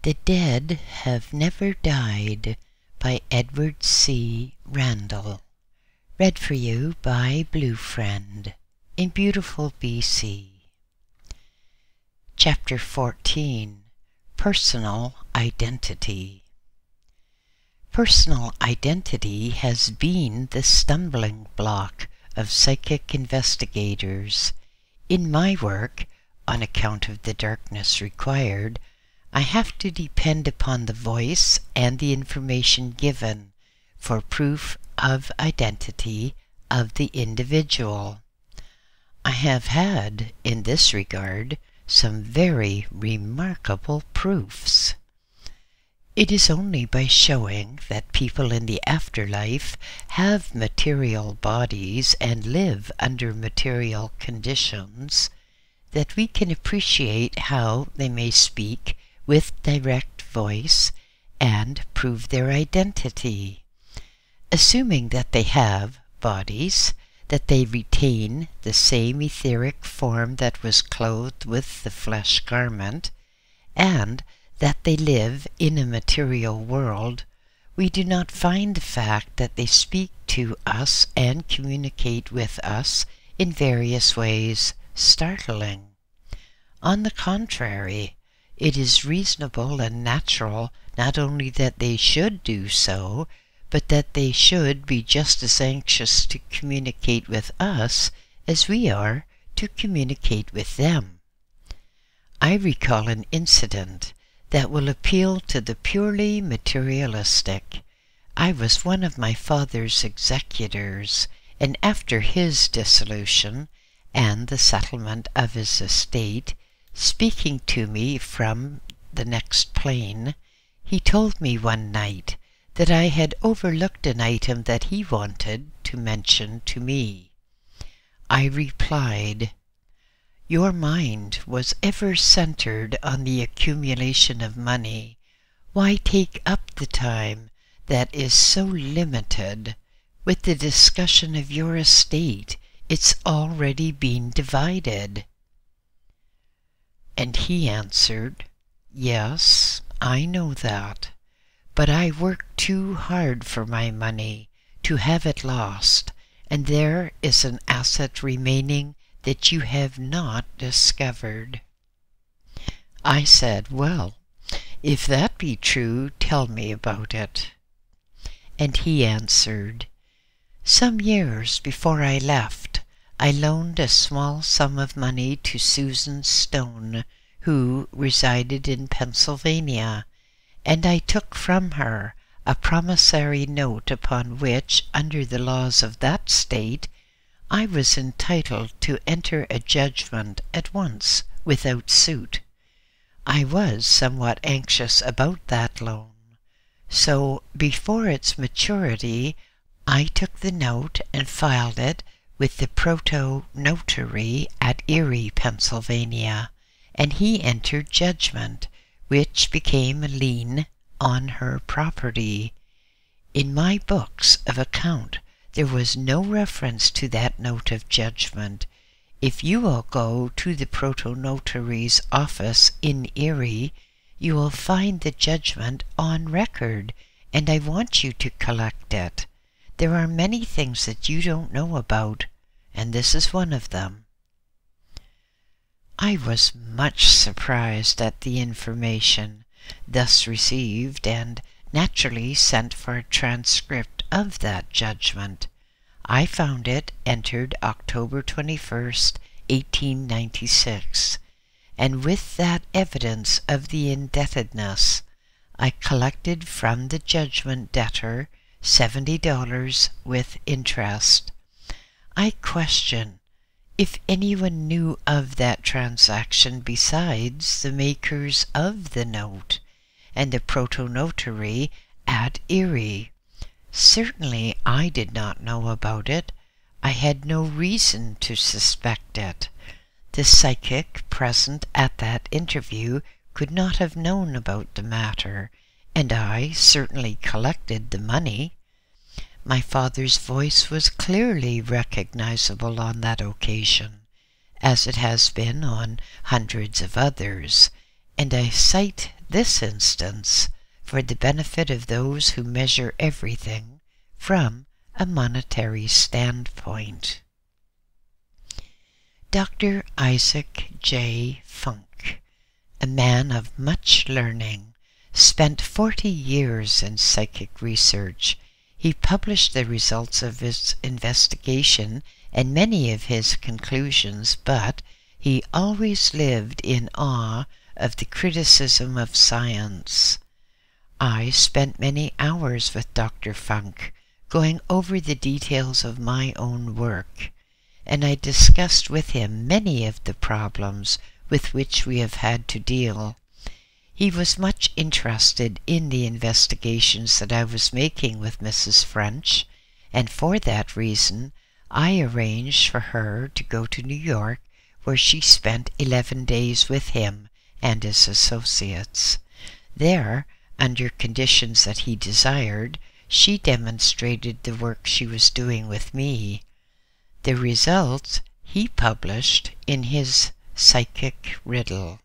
The Dead Have Never Died by Edward C. Randall. Read for you by BlueFriend in beautiful BC. Chapter 14. Personal Identity. Personal identity has been the stumbling block of psychic investigators. In my work, on account of the darkness required, I have to depend upon the voice and the information given for proof of identity of the individual. I have had, in this regard, some very remarkable proofs. It is only by showing that people in the afterlife have material bodies and live under material conditions that we can appreciate how they may speak with direct voice and prove their identity. Assuming that they have bodies, that they retain the same etheric form that was clothed with the flesh garment, and that they live in a material world, we do not find the fact that they speak to us and communicate with us in various ways startling. On the contrary, it is reasonable and natural not only that they should do so, but that they should be just as anxious to communicate with us as we are to communicate with them. I recall an incident that will appeal to the purely materialistic. I was one of my father's executors, and after his dissolution and the settlement of his estate, speaking to me from the next plane, he told me one night that I had overlooked an item that he wanted to mention to me. I replied, "Your mind was ever centered on the accumulation of money. Why take up the time that is so limited with the discussion of your estate? It's already been divided." And he answered, "Yes, I know that, but I worked too hard for my money to have it lost, and there is an asset remaining that you have not discovered." I said, "Well, if that be true, tell me about it." And he answered, "Some years before I left, I loaned a small sum of money to Susan Stone, who resided in Pennsylvania, and I took from her a promissory note upon which, under the laws of that state, I was entitled to enter a judgment at once without suit. I was somewhat anxious about that loan, so before its maturity I took the note and filed it with the proto-notary at Erie, Pennsylvania, and he entered judgment, which became a lien on her property. In my books of account there was no reference to that note of judgment. If you will go to the proto-notary's office in Erie, you will find the judgment on record, and I want you to collect it. There are many things that you don't know about, and this is one of them." I was much surprised at the information thus received, and naturally sent for a transcript of that judgment. I found it entered October 21st, 1896, and with that evidence of the indebtedness, I collected from the judgment debtor $70 with interest. I question if anyone knew of that transaction besides the makers of the note and the proto-notary at Erie. Certainly I did not know about it. I had no reason to suspect it. The psychic present at that interview could not have known about the matter, and I certainly collected the money. My father's voice was clearly recognizable on that occasion, as it has been on hundreds of others, and I cite this instance for the benefit of those who measure everything from a monetary standpoint. Dr. Isaac J. Funk, a man of much learning, spent 40 years in psychic research. He published the results of his investigation and many of his conclusions, but he always lived in awe of the criticism of science. I spent many hours with Dr. Funk, going over the details of my own work, and I discussed with him many of the problems with which we have had to deal. He was much interested in the investigations that I was making with Mrs. French, and for that reason I arranged for her to go to New York, where she spent 11 days with him and his associates. There, under conditions that he desired, she demonstrated the work she was doing with me. The results he published in his Psychic Riddle.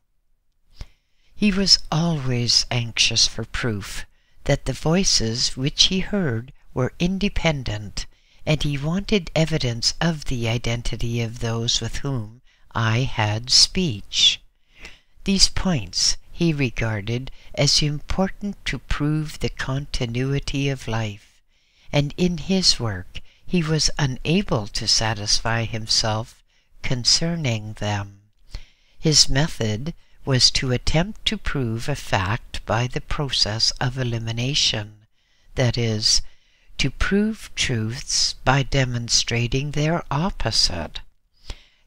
He was always anxious for proof that the voices which he heard were independent, and he wanted evidence of the identity of those with whom I had speech. These points he regarded as important to prove the continuity of life, and in his work he was unable to satisfy himself concerning them. His method was to attempt to prove a fact by the process of elimination, that is, to prove truths by demonstrating their opposite.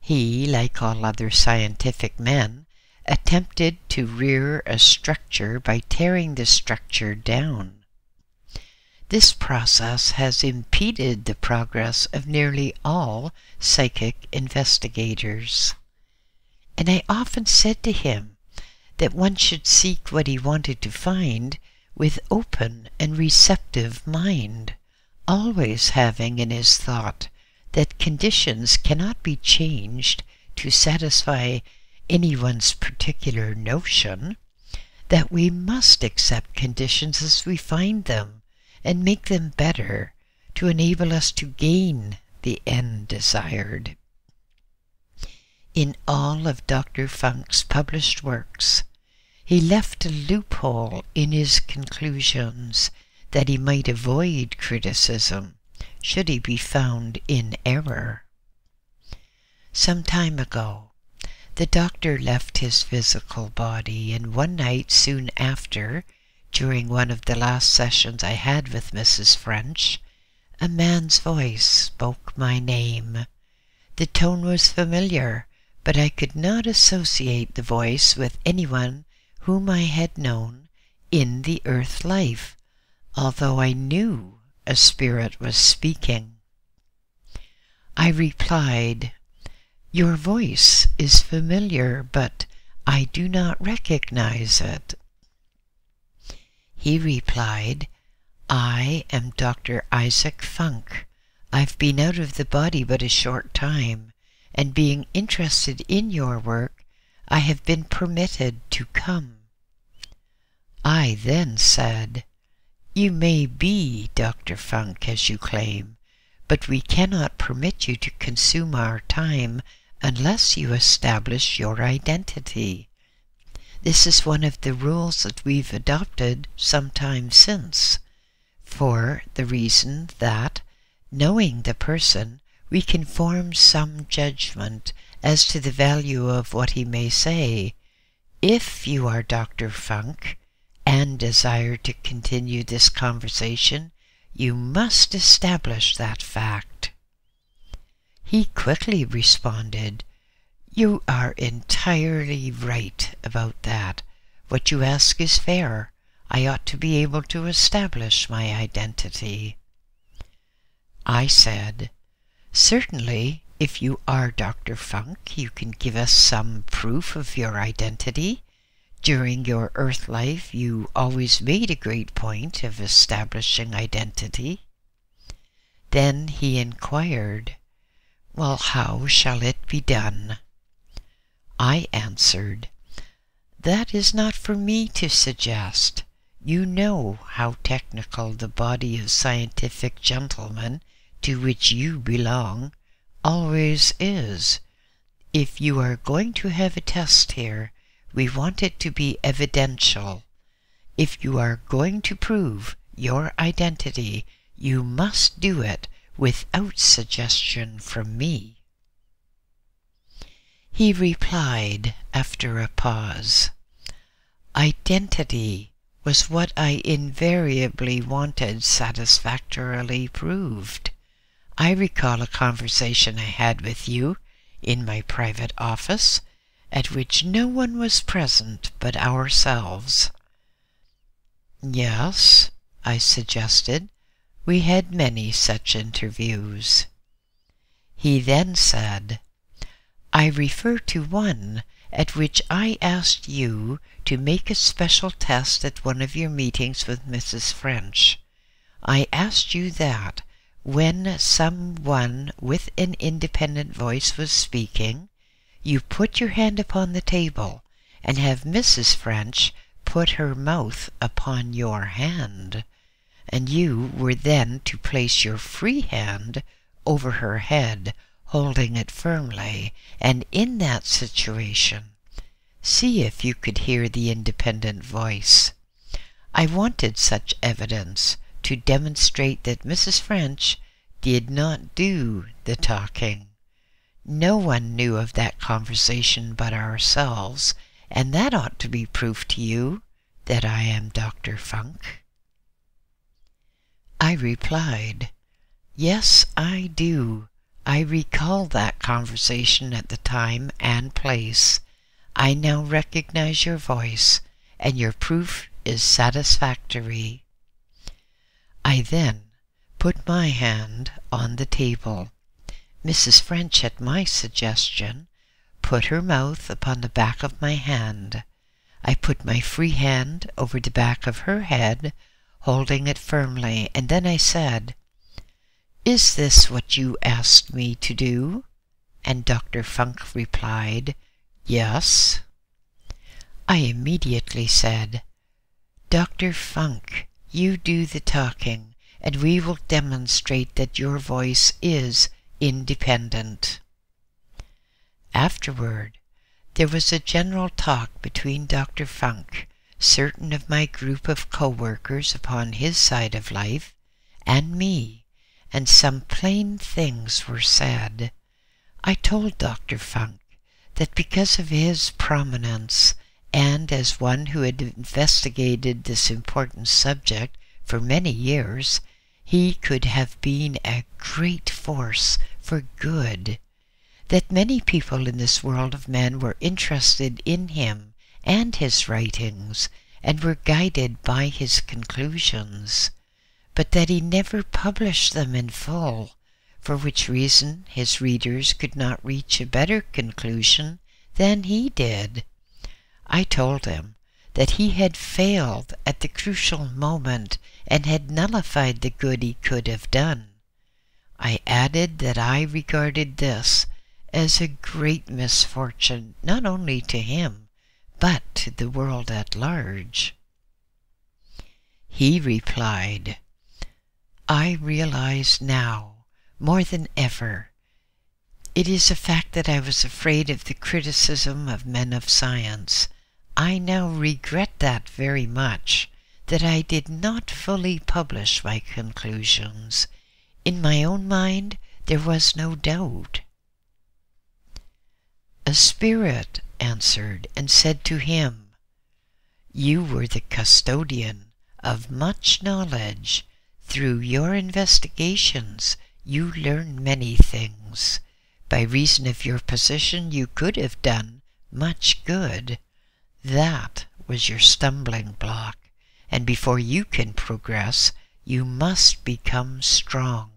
He, like all other scientific men, attempted to rear a structure by tearing the structure down. This process has impeded the progress of nearly all psychic investigators. And I often said to him that one should seek what he wanted to find with open and receptive mind, always having in his thought that conditions cannot be changed to satisfy anyone's particular notion, that we must accept conditions as we find them and make them better to enable us to gain the end desired. In all of Dr. Funk's published works, he left a loophole in his conclusions that he might avoid criticism should he be found in error. Some time ago, the doctor left his physical body, and one night soon after, during one of the last sessions I had with Mrs. French, a man's voice spoke my name. The tone was familiar, but I could not associate the voice with anyone whom I had known in the earth life, although I knew a spirit was speaking. I replied, "Your voice is familiar, but I do not recognize it." He replied, "I am Dr. Isaac Funk. I've been out of the body but a short time, and being interested in your work, I have been permitted to come." I then said, "You may be Dr. Funk as you claim, but we cannot permit you to consume our time unless you establish your identity. This is one of the rules that we've adopted some time since, for the reason that, knowing the person, we can form some judgment as to the value of what he may say. If you are Dr. Funk and desire to continue this conversation, you must establish that fact." He quickly responded, "You are entirely right about that. What you ask is fair. I ought to be able to establish my identity." I said, "Certainly, if you are Dr. Funk, you can give us some proof of your identity. During your earth life, you always made a great point of establishing identity." Then he inquired, "Well, how shall it be done?" I answered, That is not for me to suggest. You know how technical the body of scientific gentlemen to which you belong always is. If you are going to have a test here, we want it to be evidential. If you are going to prove your identity, you must do it without suggestion from me. He replied after a pause, Identity was what I invariably wanted satisfactorily proved. I recall a conversation I had with you in my private office, at which no one was present but ourselves. Yes, I suggested, we had many such interviews. He then said, I refer to one at which I asked you to make a special test at one of your meetings with Mrs. French. I asked you that when someone with an independent voice was speaking, you put your hand upon the table and have Mrs. French put her mouth upon your hand, and you were then to place your free hand over her head, holding it firmly, and in that situation, see if you could hear the independent voice. I wanted such evidence to demonstrate that Mrs. French did not do the talking. No one knew of that conversation but ourselves, and that ought to be proof to you that I am Dr. Funk. I replied, Yes, I do. I recall that conversation at the time and place. I now recognize your voice, and your proof is satisfactory. I then put my hand on the table. Mrs. French, at my suggestion, put her mouth upon the back of my hand. I put my free hand over the back of her head, holding it firmly, and then I said, Is this what you asked me to do? And Dr. Funk replied, Yes. I immediately said, Dr. Funk, you do the talking, and we will demonstrate that your voice is independent. Afterward, there was a general talk between Dr. Funk, certain of my group of co-workers upon his side of life, and me, and some plain things were said. I told Dr. Funk that because of his prominence, and as one who had investigated this important subject for many years, he could have been a great force for good, that many people in this world of men were interested in him and his writings, and were guided by his conclusions, but that he never published them in full, for which reason his readers could not reach a better conclusion than he did. I told him that he had failed at the crucial moment and had nullified the good he could have done. I added that I regarded this as a great misfortune, not only to him, but to the world at large. He replied, I realize now, more than ever, it is a fact that I was afraid of the criticism of men of science. I now regret that very much, that I did not fully publish my conclusions. In my own mind, there was no doubt. A spirit answered and said to him, You were the custodian of much knowledge. Through your investigations, you learned many things. By reason of your position, you could have done much good. That was your stumbling block, and before you can progress, you must become strong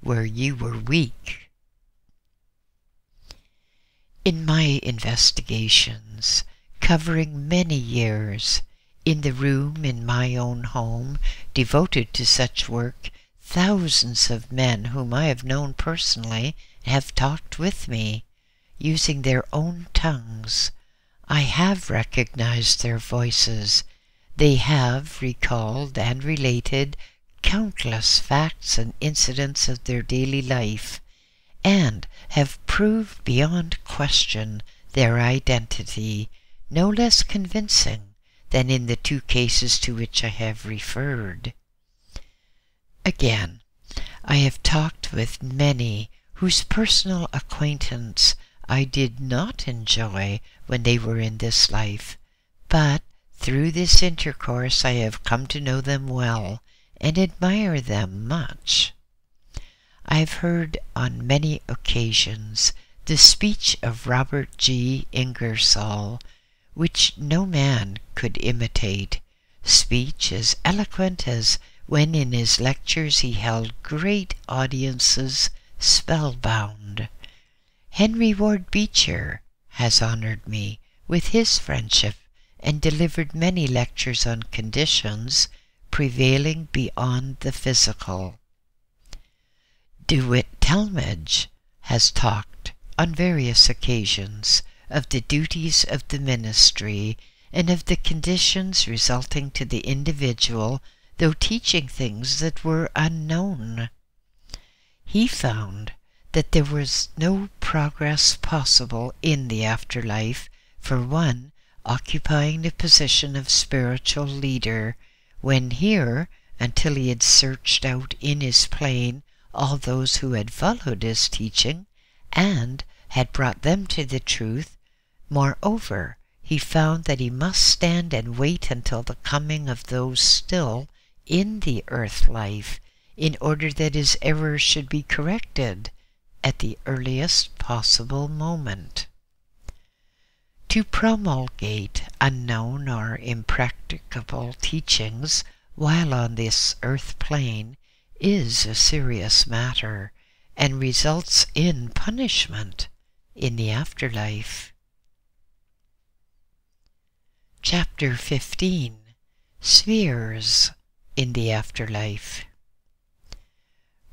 where you were weak. In my investigations, covering many years, in the room in my own home, devoted to such work, thousands of men whom I have known personally have talked with me, using their own tongues. I have recognized their voices. They have recalled and related countless facts and incidents of their daily life, and have proved beyond question their identity, no less convincing than in the two cases to which I have referred. Again, I have talked with many whose personal acquaintance I did not enjoy when they were in this life, but through this intercourse I have come to know them well and admire them much. I have heard on many occasions the speech of Robert G. Ingersoll, which no man could imitate, speech as eloquent as when in his lectures he held great audiences spellbound. Henry Ward Beecher has honored me with his friendship and delivered many lectures on conditions prevailing beyond the physical. DeWitt Talmage has talked on various occasions of the duties of the ministry and of the conditions resulting to the individual, though teaching things that were unknown. He found that there was no progress possible in the afterlife for one occupying the position of spiritual leader, when here, until he had searched out in his plane all those who had followed his teaching and had brought them to the truth. Moreover, he found that he must stand and wait until the coming of those still in the earth life, in order that his errors should be corrected at the earliest possible moment. To promulgate unknown or impracticable teachings while on this earth plane is a serious matter, and results in punishment in the afterlife. Chapter 15. Spheres in the Afterlife.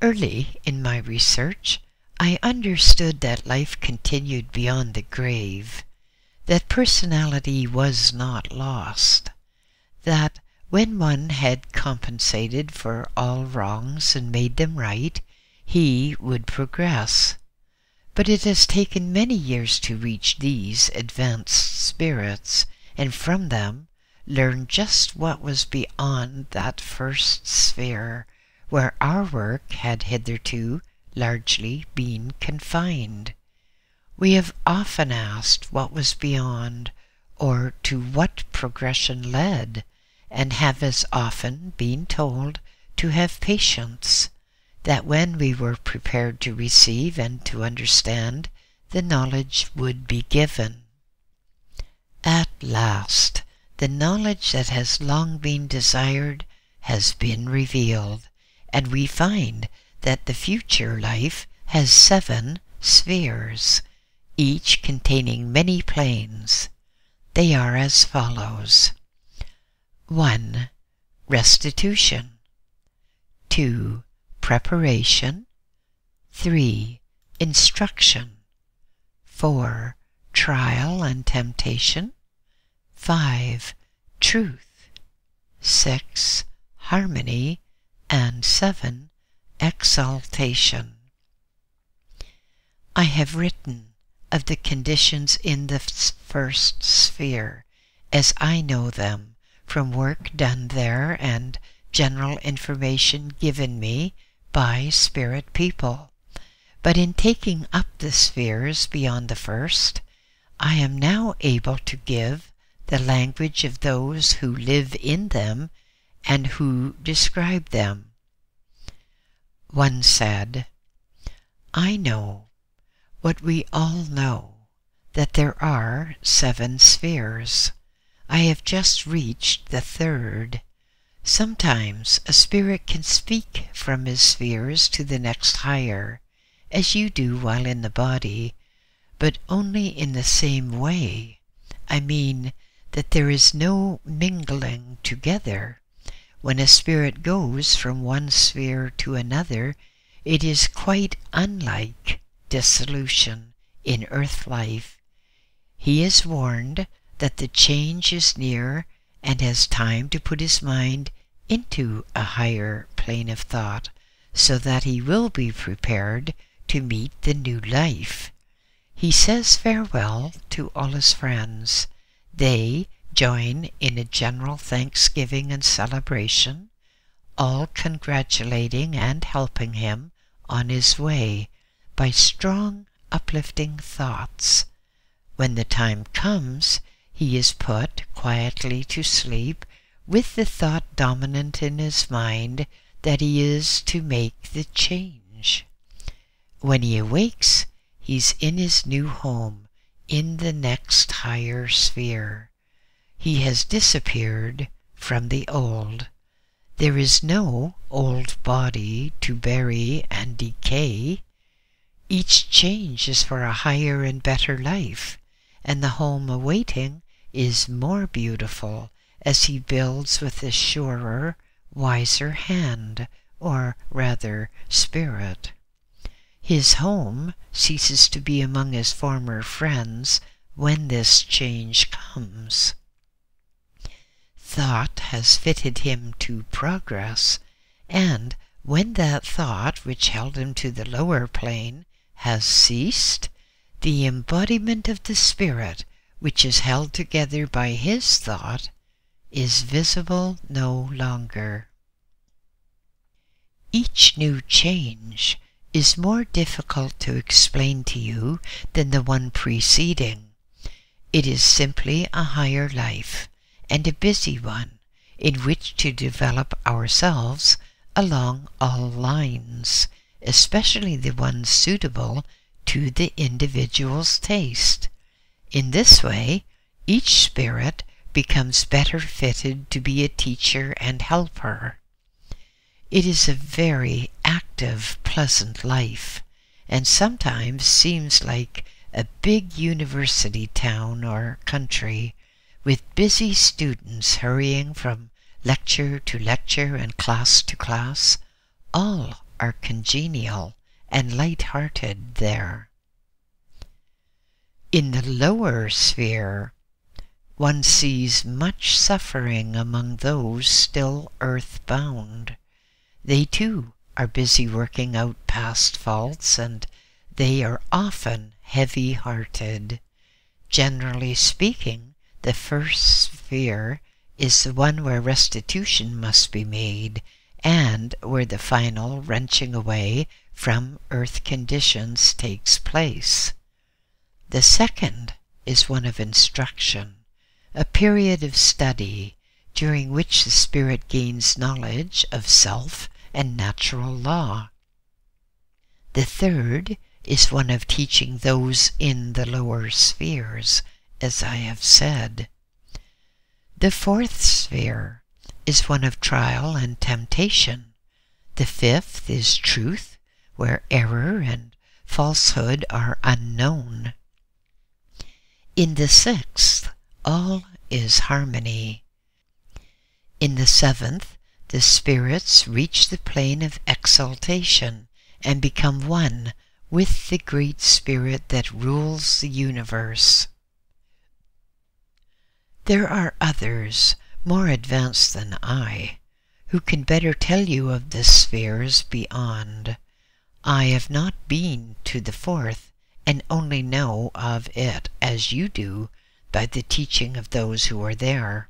Early in my research, I understood that life continued beyond the grave, that personality was not lost, that when one had compensated for all wrongs and made them right, he would progress. But it has taken many years to reach these advanced spirits, and from them learn just what was beyond that first sphere, where our work had hitherto largely been confined. We have often asked what was beyond, or to what progression led, and have as often been told to have patience, that when we were prepared to receive and to understand, the knowledge would be given. At last, the knowledge that has long been desired has been revealed, and we find that the future life has 7 spheres, each containing many planes. They are as follows: 1. Restitution. 2. Preparation. 3. Instruction. 4. Trial and temptation. 5. Truth. 6. Harmony. And 7. Exaltation. I have written of the conditions in the first sphere, as I know them, from work done there and general information given me by spirit people. But in taking up the spheres beyond the first, I am now able to give the language of those who live in them and who describe them. One said, "I know what we all know, that there are 7 spheres. I have just reached the 3rd. Sometimes a spirit can speak from his spheres to the next higher, as you do while in the body, but only in the same way. I mean that there is no mingling together. When a spirit goes from one sphere to another, it is quite unlike dissolution in earth life. He is warned that the change is near and has time to put his mind into a higher plane of thought, so that he will be prepared to meet the new life. He says farewell to all his friends. They join in a general thanksgiving and celebration, all congratulating and helping him on his way by strong, uplifting thoughts. When the time comes, he is put quietly to sleep with the thought dominant in his mind that he is to make the change. When he awakes, he's in his new home, in the next higher sphere. He has disappeared from the old. There is no old body to bury and decay. Each change is for a higher and better life, and the home awaiting is more beautiful as he builds with a surer, wiser hand, or rather spirit. His home ceases to be among his former friends when this change comes. Thought has fitted him to progress, and when that thought which held him to the lower plane has ceased, the embodiment of the spirit, which is held together by his thought, is visible no longer. Each new change is more difficult to explain to you than the one preceding. It is simply a higher life, and a busy one, in which to develop ourselves along all lines, especially the ones suitable to the individual's taste. In this way, each spirit becomes better fitted to be a teacher and helper. It is a very active, pleasant life, and sometimes seems like a big university town or country, with busy students hurrying from lecture to lecture and class to class. All are congenial and light-hearted there. In the lower sphere, one sees much suffering among those still earth-bound. They too are busy working out past faults, and they are often heavy-hearted. Generally speaking, the first sphere is the one where restitution must be made, and where the final wrenching away from earth conditions takes place. The second is one of instruction, a period of study during which the spirit gains knowledge of self and natural law. The third is one of teaching those in the lower spheres, as I have said. The fourth sphere is one of trial and temptation. The fifth is truth, where error and falsehood are unknown. In the sixth, all is harmony. In the seventh, the spirits reach the plane of exaltation and become one with the great spirit that rules the universe. There are others, more advanced than I, who can better tell you of the spheres beyond. I have not been to the fourth, and only know of it as you do by the teaching of those who are there.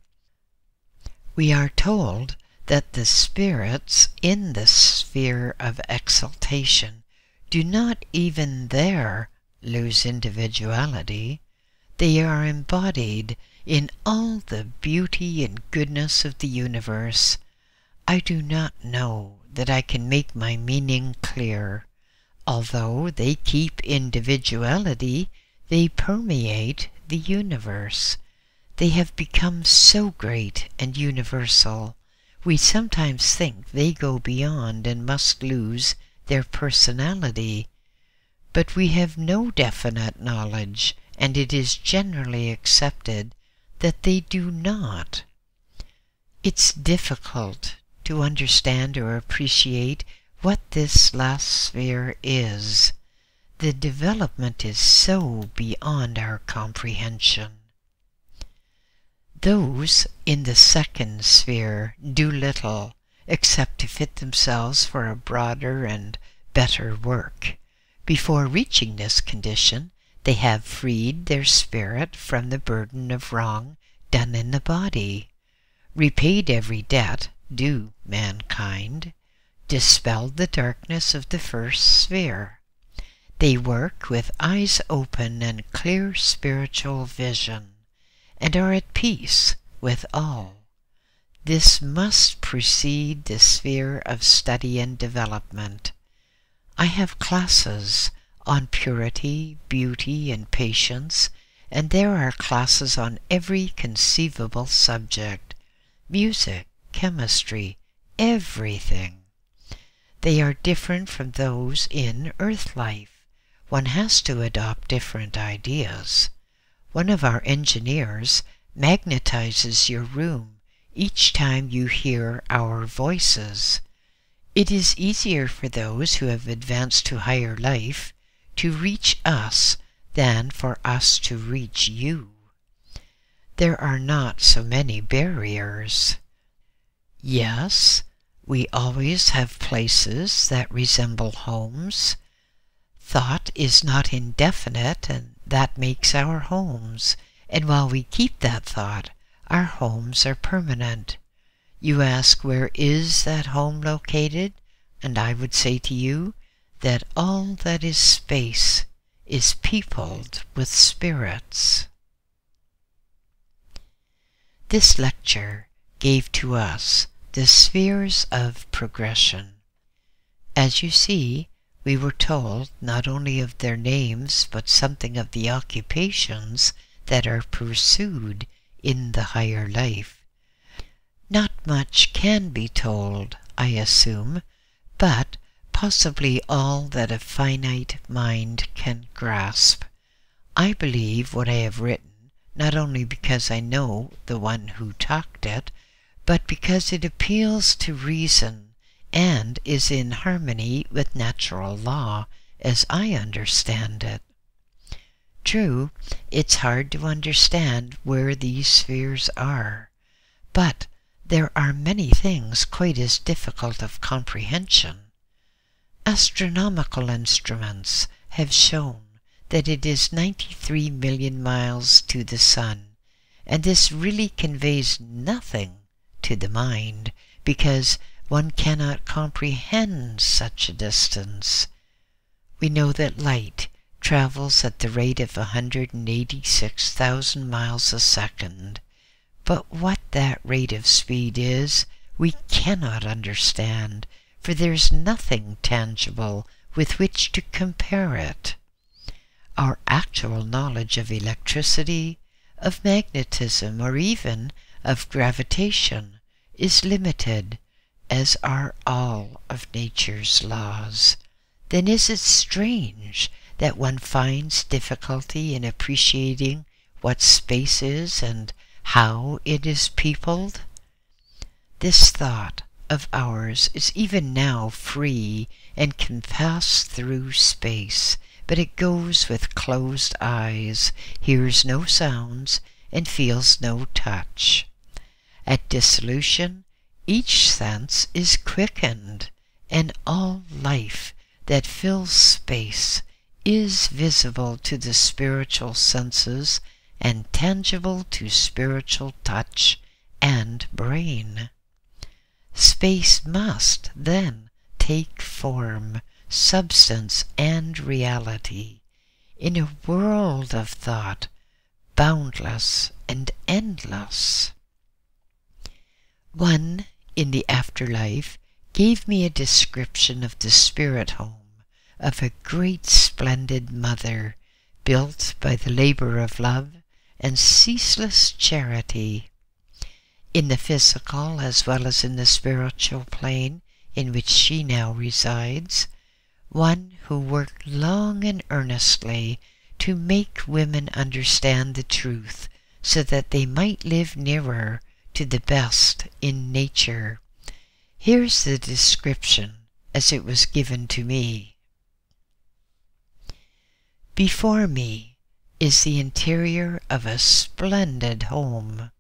We are told that the spirits in the sphere of exaltation do not even there lose individuality. They are embodied in all the beauty and goodness of the universe. I do not know that I can make my meaning clear. Although they keep individuality, they permeate the universe. They have become so great and universal, we sometimes think they go beyond and must lose their personality. But we have no definite knowledge, and it is generally accepted that they do not. It's difficult to understand or appreciate what this last sphere is. The development is so beyond our comprehension. Those in the second sphere do little except to fit themselves for a broader and better work. Before reaching this condition, they have freed their spirit from the burden of wrong done in the body, repaid every debt due mankind, dispelled the darkness of the first sphere. They work with eyes open and clear spiritual vision, and are at peace with all. This must precede the sphere of study and development. I have classes on purity, beauty, and patience, and there are classes on every conceivable subject, music, chemistry, everything. They are different from those in earth life. One has to adopt different ideas. One of our engineers magnetizes your room each time you hear our voices. It is easier for those who have advanced to higher life to reach us than for us to reach you. There are not so many barriers. Yes, we always have places that resemble homes. Thought is not indefinite, and that makes our homes. And while we keep that thought, our homes are permanent. You ask, where is that home located? And I would say to you that all that is space is peopled with spirits. This lecture gave to us the spheres of progression. As you see, we were told not only of their names, but something of the occupations that are pursued in the higher life. Not much can be told, I assume, but possibly all that a finite mind can grasp. I believe what I have written, not only because I know the one who talked it, but because it appeals to reason and is in harmony with natural law as I understand it. True, it's hard to understand where these spheres are, but there are many things quite as difficult of comprehension. Astronomical instruments have shown that it is 93 million miles to the sun, and this really conveys nothing to the mind, because one cannot comprehend such a distance. We know that light travels at the rate of 186,000 miles a second, but what that rate of speed is, we cannot understand, for there's nothing tangible with which to compare it. Our actual knowledge of electricity, of magnetism, or even of gravitation is limited, as are all of nature's laws. Then is it strange that one finds difficulty in appreciating what space is and how it is peopled? This thought of ours is even now free and can pass through space, but it goes with closed eyes, hears no sounds, and feels no touch. At dissolution, each sense is quickened, and all life that fills space is visible to the spiritual senses and tangible to spiritual touch and brain. Space must, then, take form, substance, and reality in a world of thought, boundless and endless. One in the afterlife gave me a description of the spirit home of a great splendid mother, built by the labor of love and ceaseless charity. In the physical as well as in the spiritual plane in which she now resides, one who worked long and earnestly to make women understand the truth so that they might live nearer to the best in nature. Here's the description as it was given to me. Before me is the interior of a splendid home.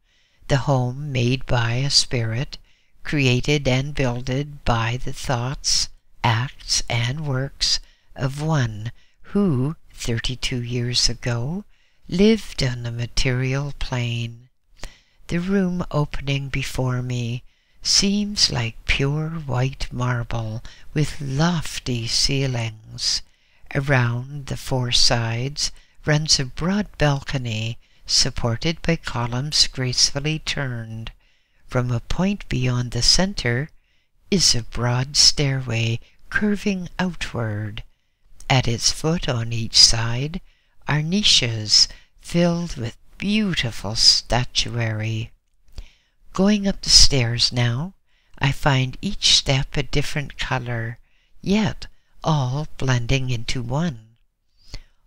the home made by a spirit, created and builded by the thoughts, acts, and works of one who, 32 years ago, lived on the material plane. The room opening before me seems like pure white marble with lofty ceilings. Around the four sides runs a broad balcony supported by columns gracefully turned. From a point beyond the center is a broad stairway curving outward. At its foot on each side are niches filled with beautiful statuary. Going up the stairs now, I find each step a different color, yet all blending into one.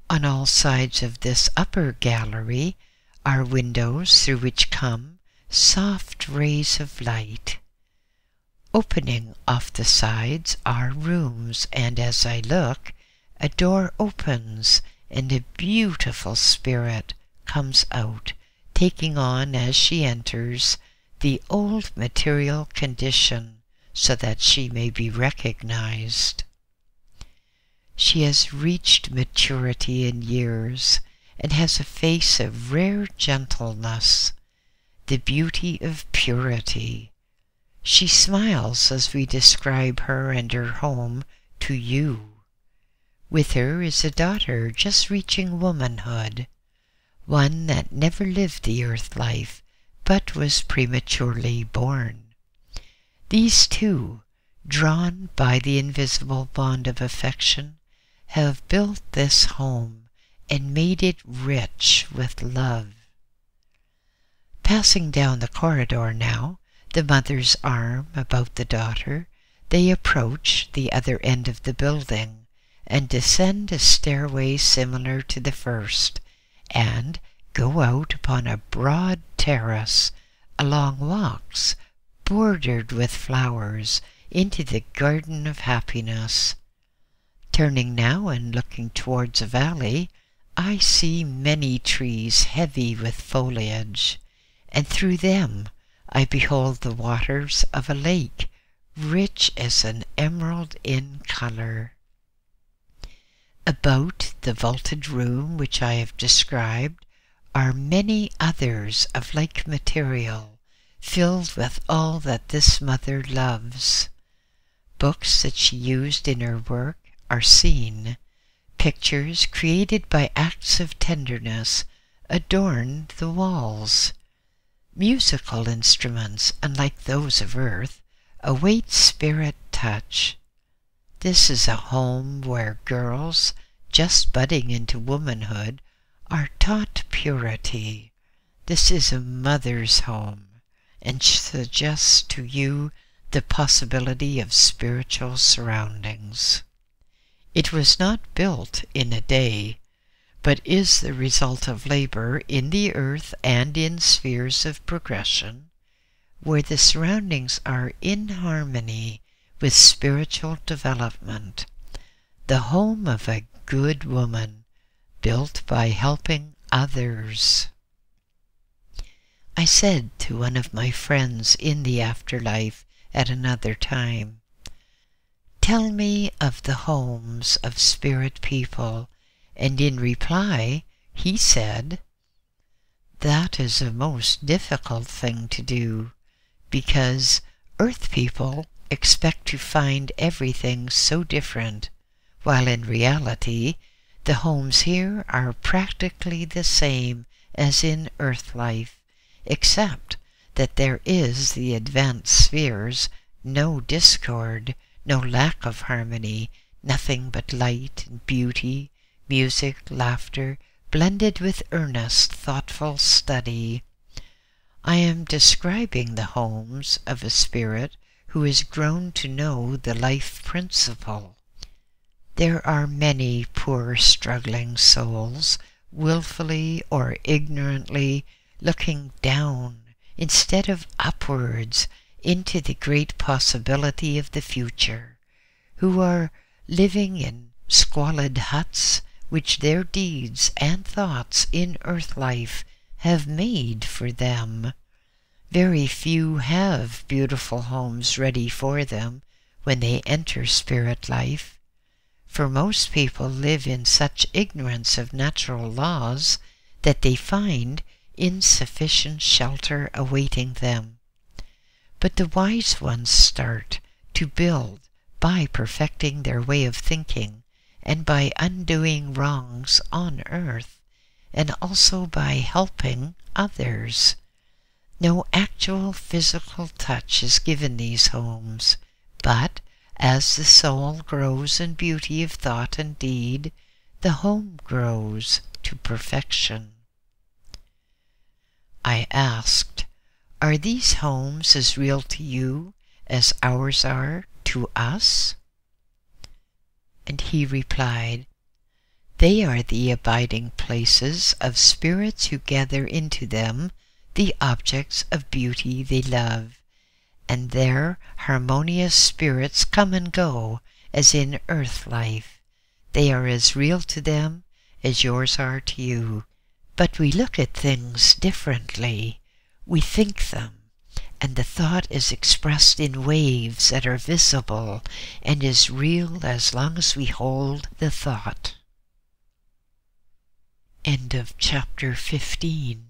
On all sides of this upper gallery are windows through which come soft rays of light. Opening off the sides are rooms, and as I look, a door opens and a beautiful spirit comes out, taking on as she enters the old material condition so that she may be recognized. She has reached maturity in years and has a face of rare gentleness, the beauty of purity. She smiles as we describe her and her home to you. With her is a daughter just reaching womanhood, one that never lived the earth life, but was prematurely born. These two, drawn by the invisible bond of affection, have built this home and made it rich with love. Passing down the corridor now, the mother's arm about the daughter, they approach the other end of the building and descend a stairway similar to the first, and go out upon a broad terrace along walks bordered with flowers into the garden of happiness. Turning now and looking towards a valley, I see many trees heavy with foliage, and through them I behold the waters of a lake, rich as an emerald in color. About the vaulted room which I have described are many others of like material, filled with all that this mother loves. Books that she used in her work are seen. Pictures created by acts of tenderness adorn the walls. Musical instruments, unlike those of earth, await spirit touch. This is a home where girls, just budding into womanhood, are taught purity. This is a mother's home, and suggests to you the possibility of spiritual surroundings. It was not built in a day, but is the result of labor in the earth and in spheres of progression, where the surroundings are in harmony with spiritual development. The home of a good woman, built by helping others. I said to one of my friends in the afterlife at another time, "Tell me of the homes of spirit people," and in reply he said, "That is a most difficult thing to do, because earth people expect to find everything so different, while in reality the homes here are practically the same as in earth life, except that there is the advanced spheres, no discord, no lack of harmony, nothing but light and beauty, music, laughter, blended with earnest, thoughtful study. I am describing the homes of a spirit who has grown to know the life principle. There are many poor struggling souls, willfully or ignorantly looking down instead of upwards into the great possibility of the future, who are living in squalid huts which their deeds and thoughts in earth life have made for them. Very few have beautiful homes ready for them when they enter spirit life, for most people live in such ignorance of natural laws that they find insufficient shelter awaiting them. But the wise ones start to build by perfecting their way of thinking and by undoing wrongs on earth, and also by helping others. No actual physical touch is given these homes, but as the soul grows in beauty of thought and deed, the home grows to perfection. I asked, "Are these homes as real to you as ours are to us?" And he replied, "They are the abiding places of spirits who gather into them the objects of beauty they love, and there harmonious spirits come and go as in earth life. They are as real to them as yours are to you. But we look at things differently. We think them, and the thought is expressed in waves that are visible and is real as long as we hold the thought." End of chapter 15.